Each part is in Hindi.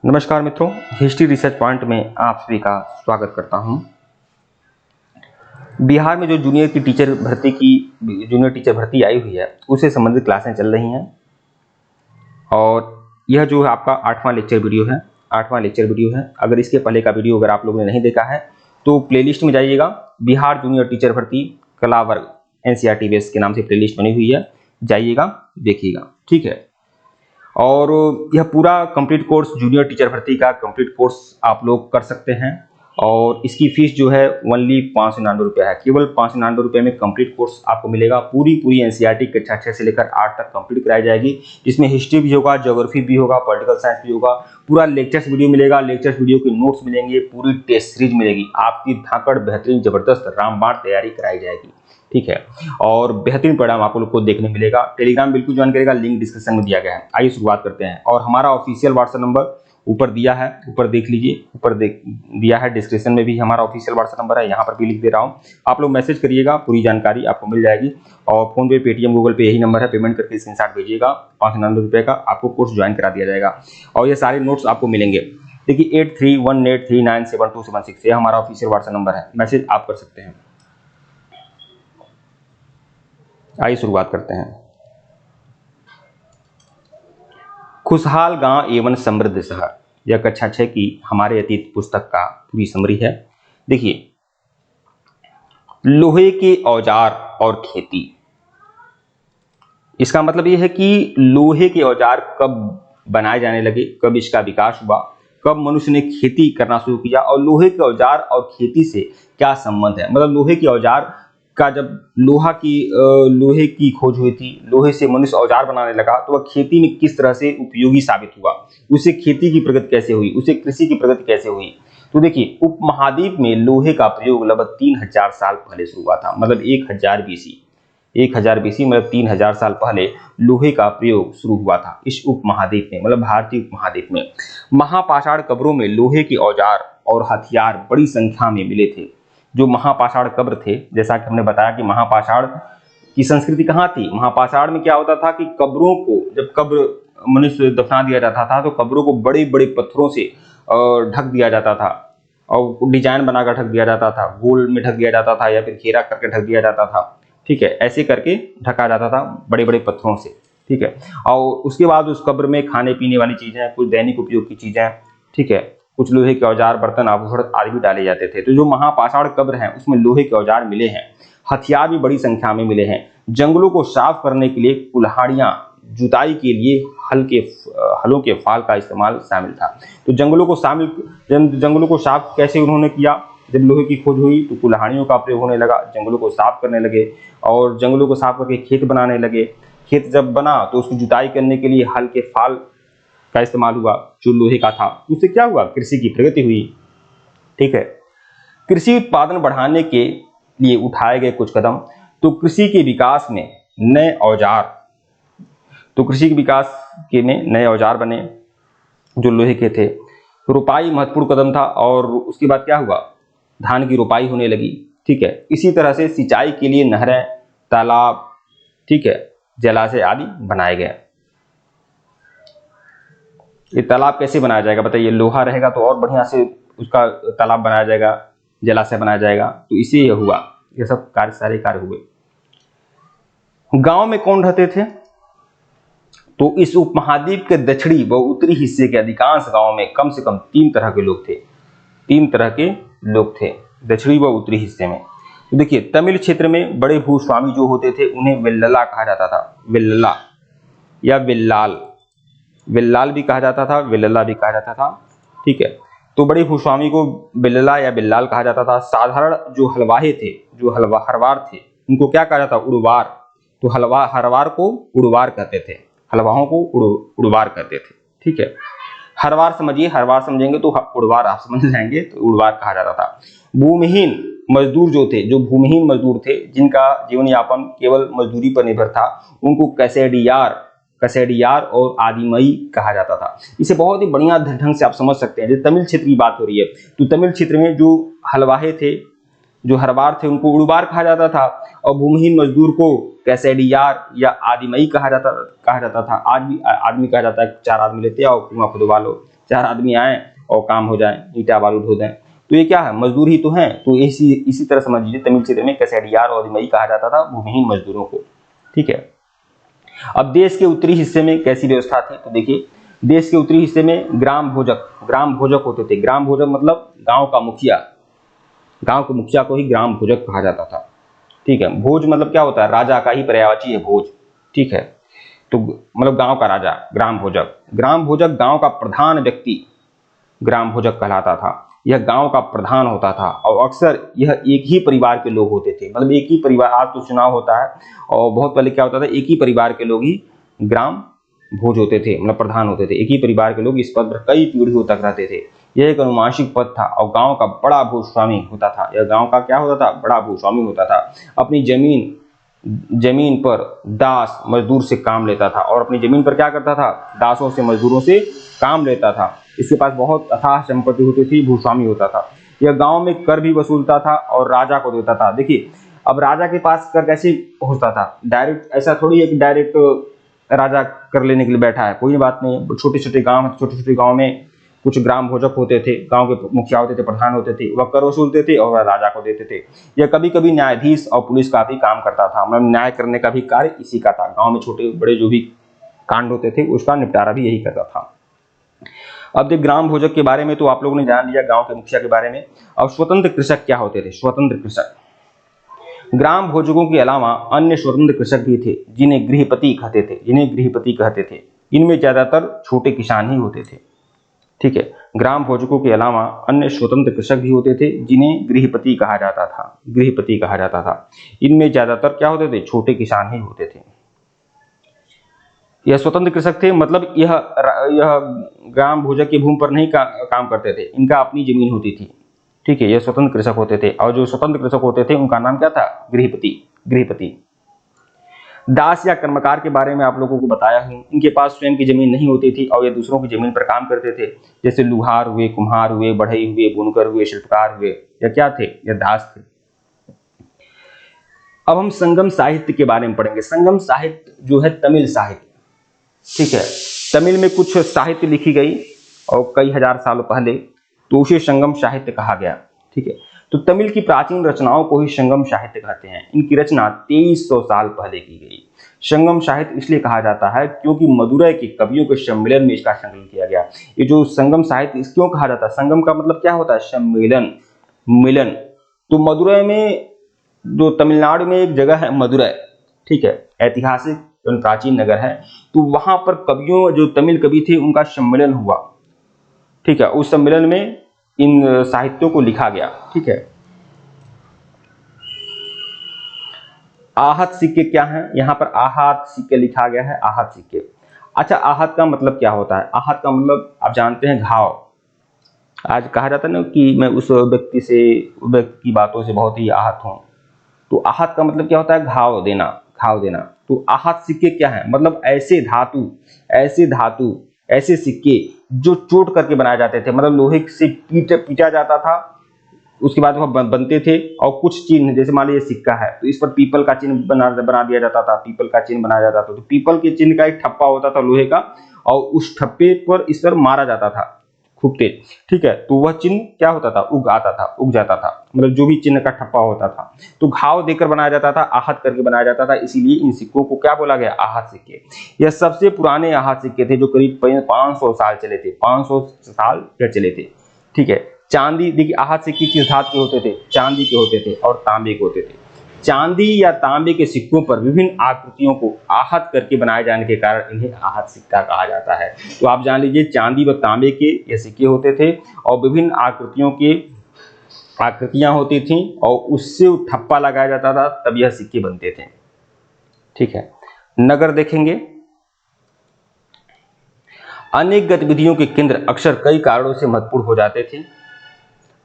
नमस्कार मित्रों, हिस्ट्री रिसर्च पॉइंट में आप सभी का स्वागत करता हूं। बिहार में जो जूनियर टीचर भर्ती आई हुई है उससे संबंधित क्लासें चल रही हैं और यह जो है आपका 8वां लेक्चर वीडियो है। अगर इसके पहले का वीडियो अगर आप लोगों ने नहीं देखा है तो प्लेलिस्ट में जाइएगा। बिहार जूनियर टीचर भर्ती कला वर्ग NCERT बेस के नाम से प्लेलिस्ट बनी हुई है, जाइएगा देखिएगा, ठीक है। और यह पूरा कंप्लीट कोर्स जूनियर टीचर भर्ती का कंप्लीट कोर्स आप लोग कर सकते हैं और इसकी फीस जो है ओनली 599 रुपये है। केवल 599 रुपये में कंप्लीट कोर्स आपको मिलेगा। पूरी NCERT कक्षा 6 से लेकर 8 तक कंप्लीट कराई जाएगी, जिसमें हिस्ट्री भी होगा, ज्योग्राफी भी होगा, पॉलिटिकल साइंस भी होगा। पूरा लेक्चर्स वीडियो मिलेगा, लेक्चर्स वीडियो के नोट्स मिलेंगे, पूरी टेस्ट सीरीज मिलेगी। आपकी धाकड़ बेहतरीन जबरदस्त रामबाण तैयारी कराई जाएगी, ठीक है। और बेहतरीन परिणाम आप लोग को देखने मिलेगा। टेलीग्राम बिल्कुल ज्वाइन करेगा, लिंक डिस्क्रिप्शन में दिया गया है। आइए शुरुआत करते हैं। और हमारा ऑफिशियल व्हाट्सएप नंबर ऊपर दिया है, ऊपर देख लीजिए, दिया है डिस्क्रिप्शन में भी हमारा ऑफिशियल व्हाट्सएप नंबर है, यहाँ पर भी लिख दे रहा हूँ। आप लोग मैसेज करिएगा, पूरी जानकारी आपको मिल जाएगी। और फोन पे, पेटीएम, गूगल पे यही नंबर है, पेमेंट करके स्क्रीनशॉट भेजिएगा। 599 रुपये का आपको कोर्स ज्वाइन करा दिया जाएगा और ये सारे नोट्स आपको मिलेंगे। देखिए 8318397276 ये हमारा ऑफिशियल व्हाट्सएप नंबर है, मैसेज आप कर सकते हैं। आइए शुरुआत करते हैं। खुशहाल गांव एवं समृद्ध शहर, यह कक्षा 6 की हमारे अतीत पुस्तक का पूरी समरी है। देखिए, लोहे के औजार और खेती, इसका मतलब यह है कि लोहे के औजार कब बनाए जाने लगे, कब इसका विकास हुआ, कब मनुष्य ने खेती करना शुरू किया और लोहे के औजार और खेती से क्या संबंध है। मतलब लोहे के औजार का जब लोहे की खोज हुई थी, लोहे से मनुष्य औजार बनाने लगा तो वह खेती में किस तरह से उपयोगी साबित हुआ, उससे खेती की प्रगति कैसे हुई, उससे कृषि की प्रगति कैसे हुई। तो देखिए, उपमहाद्वीप में लोहे का प्रयोग लगभग 3000 साल पहले शुरू हुआ था। मतलब 1000 BC मतलब 3000 साल पहले लोहे का प्रयोग शुरू हुआ था इस उपमहाद्वीप में, मतलब भारतीय उपमहाद्वीप में। महापाषाण कब्रों में लोहे के औजार और हथियार बड़ी संख्या में मिले थे। जो महापाषाण कब्र थे, जैसा कि हमने बताया कि महापाषाण की संस्कृति कहाँ थी। महापाषाण में क्या होता था कि कब्रों को, जब कब्र मनुष्य दफना दिया जाता था तो कब्रों को बड़े बड़े पत्थरों से ढक दिया जाता था और डिजाइन बनाकर ढक दिया जाता था, गोल में ढक दिया जाता था या फिर घेरा करके ढक दिया जाता था, ठीक है। ऐसे करके ढका जाता था बड़े बड़े पत्थरों से, ठीक है। और उसके बाद उस कब्र में खाने पीने वाली चीजें, कुछ दैनिक उपयोग की चीजें, ठीक है, कुछ लोहे के औजार, बर्तन, आभूषण आदि भी डाले जाते थे। तो जो महापाषाण कब्र है उसमें लोहे के औजार मिले हैं, हथियार भी बड़ी संख्या में मिले हैं। जंगलों को साफ करने के लिए कुल्हाड़ियां, जुताई के लिए हलों के फाल का इस्तेमाल शामिल था। तो जंगलों को साफ कैसे उन्होंने किया, जब लोहे की खोज हुई तो कुल्हाड़ियों का प्रयोग होने लगा, जंगलों को साफ करने लगे और जंगलों को साफ करके खेत बनाने लगे। खेत जब बना तो उसकी जुताई करने के लिए हल के फाल का इस्तेमाल हुआ जो लोहे का था। उससे क्या हुआ, कृषि की प्रगति हुई, ठीक है। कृषि उत्पादन बढ़ाने के लिए उठाए गए कुछ कदम, तो कृषि के विकास में नए औजार बने जो लोहे के थे। रोपाई महत्वपूर्ण कदम था और उसके बाद क्या हुआ, धान की रोपाई होने लगी, ठीक है। इसी तरह से सिंचाई के लिए नहरें, तालाब, ठीक है, जलाशय आदि बनाए गए। ये तालाब कैसे बनाया जाएगा बताइए, लोहा रहेगा तो और बढ़िया से उसका तालाब बनाया जाएगा, जलाशय बनाया जाएगा। तो इसे यह हुआ, ये सब सारे कार्य हुए। गांव में कौन रहते थे, तो इस उपमहाद्वीप के दक्षिणी व उत्तरी हिस्से के अधिकांश गांवों में कम से कम 3 तरह के लोग थे दक्षिणी व उत्तरी हिस्से में। तो देखिए, तमिल क्षेत्र में बड़े भूस्वामी जो होते थे उन्हें वेल्लला कहा जाता था, वेल्लला या विल्लाल भी कहा जाता था, वेल्लला भी कहा जाता था, ठीक है। तो बड़े भूस्वामी को वेल्लला या विल्लाल कहा जाता था। साधारण जो हरवार थे उनको क्या कहा जाता, उड़वार। तो हरवार को उड़वार कहते थे, हलवाहों को उड़वार कहते थे, ठीक है। हरवार समझिए, हरवार समझेंगे तो उड़वार आप समझ जाएंगे, तो उड़वार कहा जाता था। भूमिहीन मजदूर जो भूमिहीन मजदूर थे, जिनका जीवन यापन केवल मजदूरी पर निर्भर था, उनको कसेडियार और आदिमई कहा जाता था। इसे बहुत ही बढ़िया ढंग से आप समझ सकते हैं। जैसे तमिल क्षेत्र की बात हो रही है तो तमिल क्षेत्र में जो हलवाहे थे, जो हरवार थे, उनको उड़वार कहा जाता था और भूमिहीन मजदूर को कैसेडियार या आदिमई कहा जाता था। आज भी आदमी कहा जाता है, 4 आदमी लेते आओ, कुआं खुदवा लो, 4 आदमी आए और काम हो जाए, ईटा बालू ढो दें। तो ये क्या है, मजदूर ही तो हैं। तो इसी तरह समझ लीजिए तमिल क्षेत्र में कसेडियार और दिमई कहा जाता था भूमिहीन मजदूरों को। ठीक है। अब देश के उत्तरी हिस्से में कैसी व्यवस्था थी, तो देखिए देश के उत्तरी हिस्से में ग्राम भोजक होते थे। ग्राम भोजक मतलब गांव का मुखिया, गांव के मुखिया को ही ग्राम भोजक कहा जाता था। ठीक है। भोज मतलब क्या होता है, राजा का ही पर्यायवाची है भोज। ठीक है। तो मतलब गांव का राजा ग्राम भोजक। ग्राम भोजक गांव का प्रधान व्यक्ति ग्राम भोजक कहलाता था। यह गांव का प्रधान होता था और अक्सर यह एक ही परिवार के लोग होते थे। मतलब एक ही परिवार, आज तो चुनाव होता है और बहुत पहले क्या होता था, एक ही परिवार के लोग ही ग्राम भोज होते थे, मतलब प्रधान होते थे। एक ही परिवार के लोग इस पद पर कई पीढ़ियों तक रहते थे। यह एक अनुवांशिक पद था और गांव का बड़ा भूस्वामी होता था। यह गांव का क्या होता था, बड़ा भूस्वामी होता था। अपनी जमीन पर दास मजदूर से काम लेता था और अपनी जमीन पर क्या करता था, दासों से मजदूरों से काम लेता था। इसके पास बहुत अथाह संपत्ति होती थी, भूस्वामी होता था। यह गांव में कर भी वसूलता था और राजा को देता था। देखिए अब राजा के पास कर कैसे पहुंचता था, डायरेक्ट ऐसा थोड़ी है कि डायरेक्ट राजा कर लेने के लिए बैठा है, कोई बात नहीं। छोटे छोटे गांव में कुछ ग्राम भोजक होते थे, गांव के मुखिया होते थे, प्रधान होते थे, वह कर वसूलते थे और वह राजा को देते थे। यह कभी कभी न्यायाधीश और पुलिस का भी काम करता था, मतलब न्याय करने का भी कार्य इसी का था। गांव में छोटे बड़े जो भी कांड होते थे उसका निपटारा भी यही करता था। अब देख ग्राम भोजक के बारे में तो आप लोगों ने जान लिया, गांव के मुखिया के बारे में। अब स्वतंत्र कृषक क्या होते थे, स्वतंत्र कृषक ग्राम भोजकों के अलावा अन्य स्वतंत्र कृषक भी थे जिन्हें गृहपति कहते थे। इनमें ज्यादातर छोटे किसान ही होते थे। ठीक है। ग्राम भोजकों के अलावा अन्य स्वतंत्र कृषक भी होते थे जिन्हें गृहपति कहा जाता था। इनमें ज्यादातर क्या होते थे, छोटे किसान ही होते थे। यह स्वतंत्र कृषक थे, मतलब यह ग्राम भोजक की भूमि पर नहीं काम करते थे, इनका अपनी जमीन होती थी। ठीक है। यह स्वतंत्र कृषक होते थे और जो स्वतंत्र कृषक होते थे उनका नाम क्या था, गृहपति। दास या कर्मकार के बारे में आप लोगों को बताया हूं। इनके पास स्वयं की जमीन नहीं होती थी और ये दूसरों की जमीन पर काम करते थे। जैसे लुहार हुए, कुम्हार हुए, बढ़ई हुए, बुनकर हुए, शिल्पकार हुए, या क्या थे, यह दास थे। अब हम संगम साहित्य के बारे में पढ़ेंगे। संगम साहित्य जो है तमिल साहित्य। ठीक है। तमिल में कुछ साहित्य लिखी गई और कई हजार सालों पहले, तो उसे संगम साहित्य कहा गया। ठीक है। तो तमिल की प्राचीन रचनाओं को ही संगम साहित्य कहते हैं। इनकी रचना 2300 साल पहले की गई। संगम साहित्य इसलिए कहा जाता है क्योंकि मदुरै के कवियों के सम्मेलन में इसका संकलन किया गया। ये जो संगम साहित्य क्यों कहा जाता है, संगम का मतलब क्या होता है, सम्मेलन, मिलन। तो मदुरै में, जो तमिलनाडु में एक जगह है मदुरै, ठीक है, ऐतिहासिक प्राचीन नगर है, तो वहां पर कवियों, जो तमिल कवि थे, उनका सम्मेलन हुआ। ठीक है। उस सम्मेलन में इन साहित्यों को लिखा गया। ठीक है। आहत सिक्के क्या हैं, यहां पर आहत सिक्के लिखा गया है, आहत सिक्के। अच्छा, आहत का मतलब क्या होता है, आहत का मतलब आप जानते हैं घाव। आज कहा जाता है ना कि मैं उस व्यक्ति की बातों से बहुत ही आहत हूं। तो आहत का मतलब क्या होता है, घाव देना। तो आहत सिक्के क्या है, मतलब ऐसे धातु ऐसे सिक्के जो चोट करके बनाए जाते थे, मतलब लोहे से पीटा जाता था, उसके बाद वह बनते थे। और कुछ चिन्ह, जैसे मान लीजिए सिक्का है तो इस पर पीपल का चिन्ह बना दिया जाता था, पीपल का चिन्ह बनाया जाता था। तो पीपल के चिन्ह का एक ठप्पा होता था लोहे का, और उस ठप्पे पर इस पर मारा जाता था खूब तेज। ठीक है। तो वह चिन्ह क्या होता था, उग जाता था, मतलब जो भी चिन्ह का ठप्पा होता था। तो घाव देकर बनाया जाता था, आहत करके बनाया जाता था, इसीलिए इन सिक्कों को क्या बोला गया, आहत सिक्के। यह सबसे पुराने आहत सिक्के थे जो करीब 500 साल चले थे, 500 साल चले थे। ठीक है। चांदी, देखिए आहत सिक्के किस धातु के होते थे, चांदी के होते थे और तांबे के होते थे। चांदी या तांबे के सिक्कों पर विभिन्न आकृतियों को आहत करके बनाए जाने के कारण इन्हें आहत सिक्का कहा जाता है। तो आप जान लीजिए चांदी व तांबे के ये सिक्के होते थे और विभिन्न आकृतियां होती थी और उससे ठप्पा लगाया जाता था, तब यह सिक्के बनते थे। ठीक है। नगर देखेंगे। अनेक गतिविधियों के केंद्र अक्सर कई कारणों से महत्वपूर्ण हो जाते थे।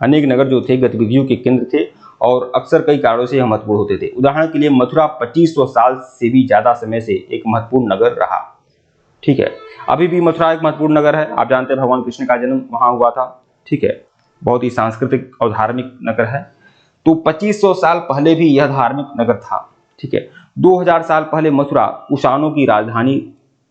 अनेक नगर जो थे गतिविधियों के केंद्र थे और अक्सर कई कारणों से यह महत्वपूर्ण होते थे। उदाहरण के लिए मथुरा 2500 साल से भी ज्यादा समय से एक महत्वपूर्ण नगर रहा। ठीक है। अभी भी मथुरा एक महत्वपूर्ण नगर है। आप जानते हैं भगवान कृष्ण का जन्म वहां हुआ था। ठीक है। बहुत ही सांस्कृतिक और धार्मिक नगर है। तो 2500 साल पहले भी यह धार्मिक नगर था। ठीक है। 2000 साल पहले मथुरा कुषाणों की राजधानी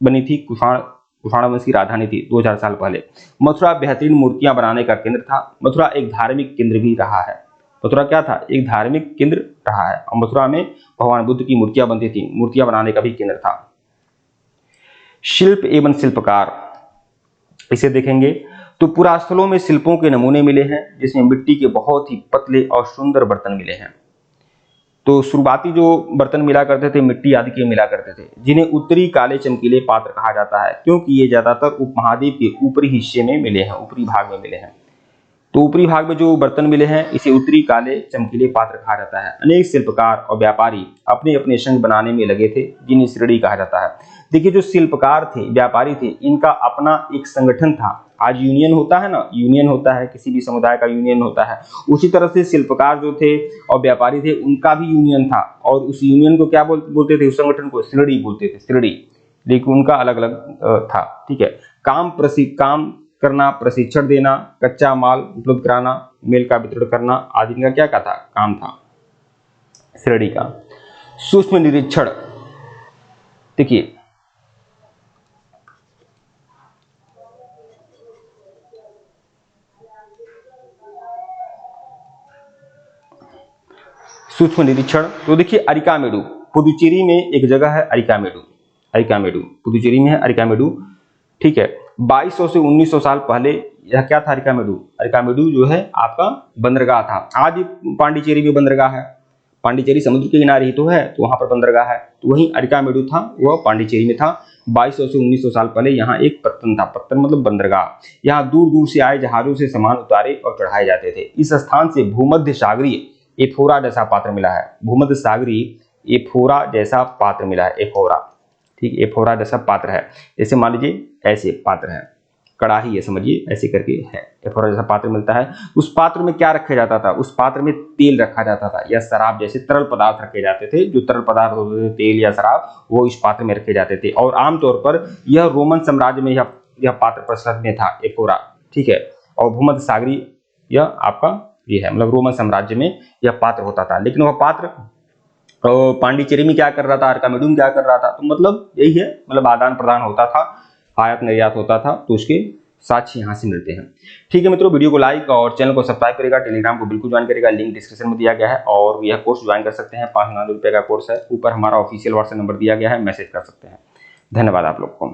बनी थी। कुषाण कुषाण वंश की राजधानी थी 2000 साल पहले। मथुरा बेहतरीन मूर्तियां बनाने का केंद्र था। मथुरा एक धार्मिक केंद्र भी रहा है। मथुरा क्या था? एक धार्मिक केंद्र रहा है और मथुरा में भगवान बुद्ध की मूर्तियां बनती थी, मूर्तियां बनाने का भी केंद्र था। शिल्प एवं शिल्पकार, इसे देखेंगे तो पुरास्थलों में शिल्पों के नमूने मिले हैं, जिसमें मिट्टी के बहुत ही पतले और सुंदर बर्तन मिले हैं। तो शुरुआती जो बर्तन मिला करते थे मिट्टी आदि के मिला करते थे, जिन्हें उत्तरी काले चमकीले पात्र कहा जाता है, क्योंकि ये ज्यादातर उपमहाद्वीप के ऊपरी हिस्से में मिले हैं, ऊपरी भाग में मिले हैं। तो ऊपरी भाग में जो बर्तन मिले हैं इसे उत्तरी काले चमकीले पात्र कहा जाता है। अनेक शिल्पकार और व्यापारी अपने अपने संग बनाने में लगे थे, जिन्हें श्रेणी कहा जाता है। देखिए, जो शिल्पकार थे, व्यापारी थे, इनका अपना एक संगठन था। आज यूनियन होता है ना, यूनियन होता है, किसी भी समुदाय का यूनियन होता है, उसी तरह से शिल्पकार जो थे और व्यापारी थे उनका भी यूनियन था। और उस यूनियन को क्या बोलते थे? उस संगठन को श्रेणी बोलते थे, श्रेणी। लेकिन उनका अलग अलग था। ठीक है। काम करना, प्रशिक्षण देना, कच्चा माल उपलब्ध कराना, मेल का वितरण करना आदि का क्या था? काम था श्रेणी का। सूक्ष्म निरीक्षण, देखिए सूक्ष्म निरीक्षण, तो देखिए अरिकामेडु, पुदुचेरी में एक जगह है अरिकामेडु। अरिकामेडु पुदुचेरी में है अरिकामेडु। ठीक है। 2200 से 1900 साल पहले यह क्या था? अरिकामेडु। अरिकामेडु जो है आपका बंदरगाह था। आज पांडिचेरी में बंदरगाह है। पांडिचेरी समुद्र के किनारे ही तो है, तो वहां पर बंदरगाह है। तो वहीं अरिकामेडु था, वह पांडिचेरी में था। 2200 से 1900 साल पहले यहाँ एक पत्तन था। पत्तन मतलब बंदरगाह। यहाँ दूर दूर से आए जहाजों से सामान उतारे और चढ़ाए जाते थे। इस स्थान से भूमध्य सागरीय एफोरा जैसा पात्र मिला है। भूमध्य सागरीय एफोरा जैसा पात्र मिला है। एफोरा, ठीक, एफोरा जैसा पात्र है। जैसे मान लीजिए ऐसे पात्र है, कड़ाही है, समझिए ऐसे करके है, एफोरा जैसा पात्र मिलता है। उस पात्र में क्या रखा जाता था? उस पात्र में तेल रखा जाता था या शराब जैसे तरल पदार्थ रखे जाते थे। जो तरल पदार्थ होते थे, तेल या शराब, वो इस पात्र में रखे जाते थे। और आमतौर पर यह रोमन साम्राज्य में यह पात्र प्रचलन में था, एफोरा। ठीक है। और भूमध्य सागरीय यह आपका ये है, मतलब रोमन साम्राज्य में यह पात्र होता था। लेकिन वह पात्र पांडिचेरी में क्या कर रहा था, अरिकामेडु में क्या कर रहा था? तो मतलब यही है, मतलब आदान प्रदान होता था, आयात निर्यात होता था, तो उसके साक्ष्य यहाँ से मिलते हैं। ठीक है मित्रों, वीडियो को लाइक और चैनल को सब्सक्राइब करेगा, टेलीग्राम को बिल्कुल ज्वाइन करेगा, लिंक डिस्क्रिप्शन में दिया गया है। और यह कोर्स ज्वाइन कर सकते हैं, 599 रुपये का कोर्स है। ऊपर हमारा ऑफिशियल व्हाट्सएप नंबर दिया गया है, मैसेज कर सकते हैं। धन्यवाद आप लोग को।